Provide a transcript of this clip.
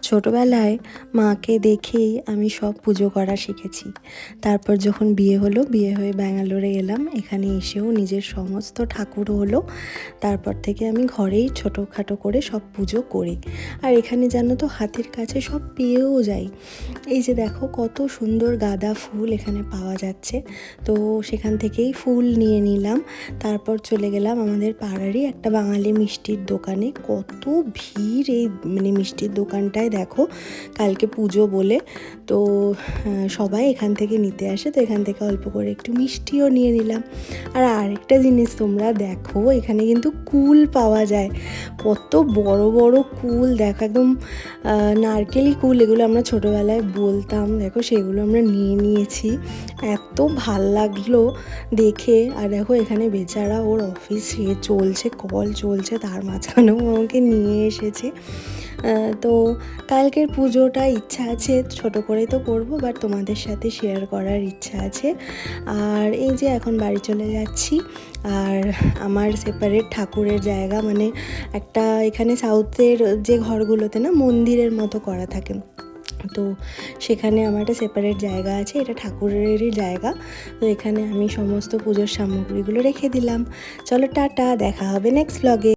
ছোটোবেলায় মাকে দেখেই আমি সব পুজো করা শিখেছি। তারপর যখন বিয়ে হলো, বিয়ে হয়ে ব্যাঙ্গালোরে এলাম, এখানে এসেও নিজের সমস্ত ঠাকুর হলো। তারপর থেকে আমি ঘরেই ছোটোখাটো করে সব পুজো করি। আর এখানে জানো তো হাতের কাছে সব পেয়েও যাই। এই যে দেখো কত সুন্দর গাঁদা ফুল এখানে পাওয়া যাচ্ছে, তো সেখান থেকেই ফুল নিয়ে নিলাম। তারপর চলে গেলাম আমাদের পাড়ারই একটা বাঙালি মিষ্টির দোকানে। কত ভিড় এই মিষ্টির দোকানটায় দেখো, কালকে পুজো বলে তো সবাই এখান থেকে নিতে আসে, তো এখান থেকে অল্প করে একটু মিষ্টিও নিয়ে নিলাম। আর আরেকটা জিনিস তোমরা দেখো, এখানে কিন্তু কুল পাওয়া যায়। কত বড় বড় কুল দেখো, একদম নারকেলি কুল, এগুলো আমরা ছোটোবেলায় বলতাম। দেখো সেগুলো আমরা নিয়ে নিয়েছি, এত ভাল লাগলো দেখে। আর দেখো এখানে বেচারা ওর অফিসে চলছে, কল চলছে, তার মাঝখানেও আমাকে নিয়ে এসেছে। তো কালকের পুজোটা ইচ্ছা আছে ছোট করেই তো করবো, বাট তোমাদের সাথে শেয়ার করার ইচ্ছা আছে। আর এই যে এখন বাড়ি চলে যাচ্ছি। আর আমার সেপারেট ঠাকুরের জায়গা, মানে একটা এখানে সাউথের যে ঘরগুলোতে না মন্দিরের মতো করা থাকে, তো সেখানে আমার একটা সেপারেট জায়গা আছে, এটা ঠাকুরেরই জায়গা। তো এখানে আমি সমস্ত পুজোর সামগ্রীগুলো রেখে দিলাম। চলো টাটা, দেখা হবে নেক্সট ব্লগে।